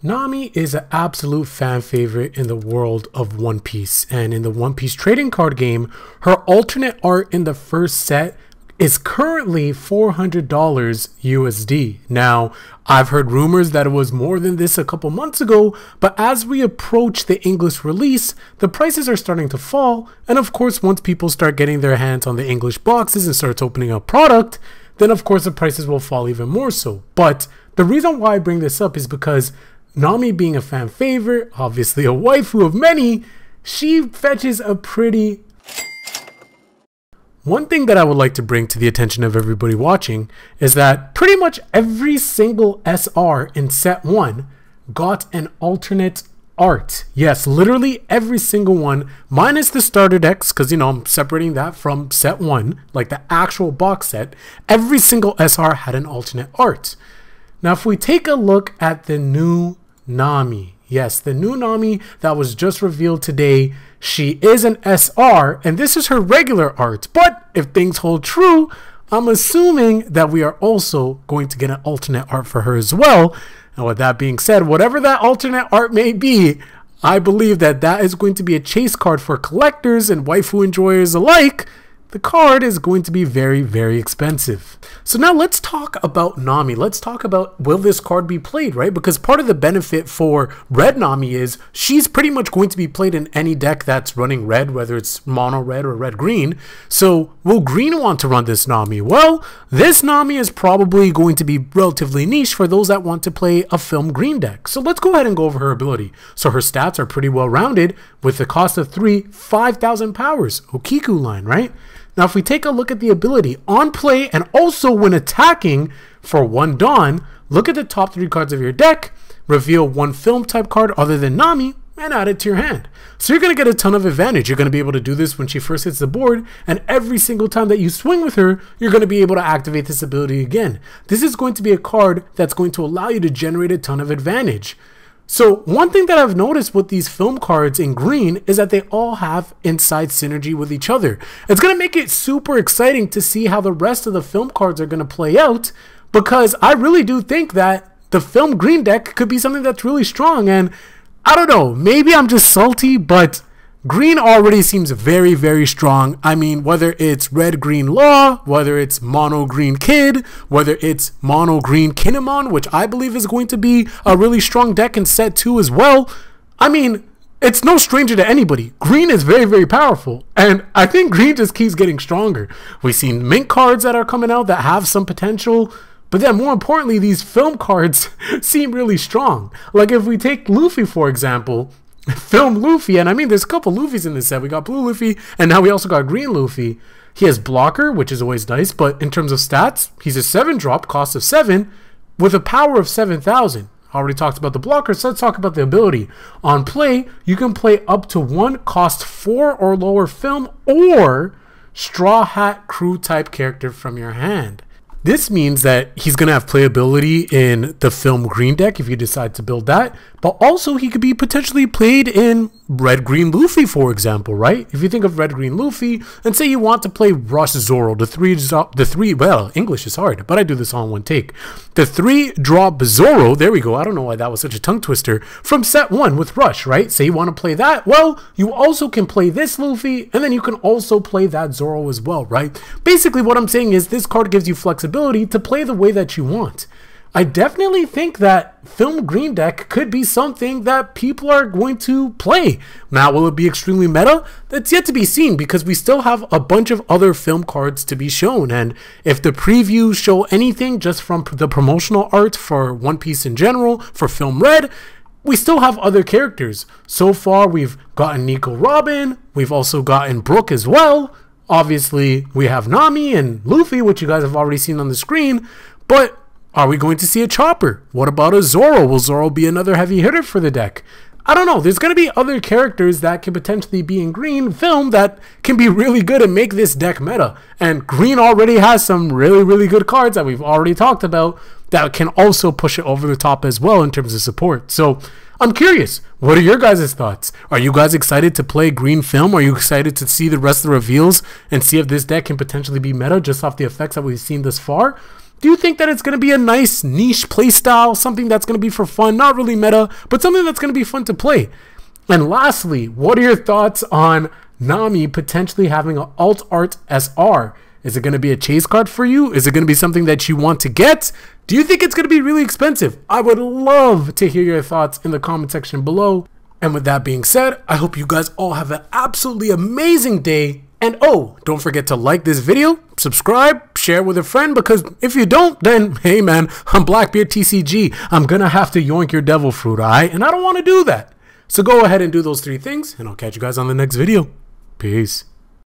Nami is an absolute fan favorite in the world of One Piece, and in the One Piece trading card game, her alternate art in the first set is currently $400 USD. Now, I've heard rumors that it was more than this a couple months ago, but as we approach the English release, the prices are starting to fall, and of course, once people start getting their hands on the English boxes and starts opening up product, then of course the prices will fall even more so. But the reason why I bring this up is because Nami, being a fan favorite, obviously a waifu of many, she fetches a pretty... One thing that I would like to bring to the attention of everybody watching is that pretty much every single SR in set 1 got an alternate art. Yes, literally every single one, minus the starter decks, because, you know, I'm separating that from set 1, like the actual box set. Every single SR had an alternate art. Now, if we take a look at the new Nami, yes, the new Nami that was just revealed today, she is an SR, and this is her regular art. But if things hold true, I'm assuming that we are also going to get an alternate art for her as well. And with that being said, whatever that alternate art may be, I believe that that is going to be a chase card for collectors and waifu enjoyers alike. The card is going to be very, very expensive. So now let's talk about Nami. Let's talk about, will this card be played, right? Because part of the benefit for red Nami is she's pretty much going to be played in any deck that's running red, whether it's mono red or red green. So will green want to run this Nami? Well, this Nami is probably going to be relatively niche for those that want to play a film green deck. So let's go ahead and go over her ability. So her stats are pretty well rounded with the cost of 3, 5,000 powers, Okiku line, right? Now, if we take a look at the ability on play and also when attacking for 1 Dawn, look at the top 3 cards of your deck, reveal 1 film type card other than Nami, and add it to your hand. So you're going to get a ton of advantage. You're going to be able to do this when she first hits the board, and every single time that you swing with her, you're going to be able to activate this ability again. This is going to be a card that's going to allow you to generate a ton of advantage. So one thing that I've noticed with these film cards in green is that they all have inside synergy with each other. It's going to make it super exciting to see how the rest of the film cards are going to play out, because I really do think that the film green deck could be something that's really strong. And I don't know, maybe I'm just salty, but green already seems very, very strong. I mean, whether it's red-green Law, whether it's mono-green Kid, whether it's mono-green Kinemon, which I believe is going to be a really strong deck in set 2 as well. I mean, it's no stranger to anybody. Green is very, very powerful, and I think green just keeps getting stronger. We've seen mint cards that are coming out that have some potential, but then more importantly, these film cards seem really strong. Like if we take Luffy, for example, film Luffy, and I mean there's a couple Luffys in this set. We got blue Luffy, and now we also got green Luffy. He has blocker, which is always nice, but in terms of stats, he's a 7-drop, cost of 7, with a power of 7,000. Already talked about the blocker, so let's talk about the ability. On play, you can play up to 1 cost 4 or lower film or Straw Hat Crew type character from your hand. This means that he's going to have playability in the film green deck if you decide to build that, but also he could be potentially played in red-green Luffy, for example, right? If you think of red-green Luffy, and say you want to play Rush Zoro, well, English is hard, but I do this all in one take. The 3-drop Zoro, there we go, I don't know why that was such a tongue twister, from set 1 with Rush, right? Say you want to play that, well, you also can play this Luffy, and then you can also play that Zoro as well, right? Basically, what I'm saying is this card gives you flexibility to play the way that you want. I definitely think that film green deck could be something that people are going to play. Now, will it be extremely meta? That's yet to be seen, because we still have a bunch of other film cards to be shown. And if the previews show anything just from the promotional art for One Piece in general, for film red, we still have other characters. So far, we've gotten Nico Robin. We've also gotten Brook as well. Obviously, we have Nami and Luffy, which you guys have already seen on the screen, but are we going to see a Chopper? What about a Zoro? Will Zoro be another heavy hitter for the deck? I don't know. There's going to be other characters that can potentially be in green film that can be really good and make this deck meta. And green already has some really, really good cards that we've already talked about that can also push it over the top as well in terms of support. So I'm curious, what are your guys' thoughts? Are you guys excited to play green film? Are you excited to see the rest of the reveals and see if this deck can potentially be meta just off the effects that we've seen thus far? Do you think that it's going to be a nice niche playstyle, something that's going to be for fun, not really meta, but something that's going to be fun to play? And lastly, what are your thoughts on Nami potentially having an alt art SR? Is it going to be a chase card for you? Is it going to be something that you want to get? Do you think it's going to be really expensive? I would love to hear your thoughts in the comment section below. And with that being said, I hope you guys all have an absolutely amazing day. And oh, don't forget to like this video, subscribe, share with a friend, because if you don't, then hey man, I'm Blackbeard TCG. I'm going to have to yoink your devil fruit, alright? And I don't want to do that. So go ahead and do those 3 things, and I'll catch you guys on the next video. Peace.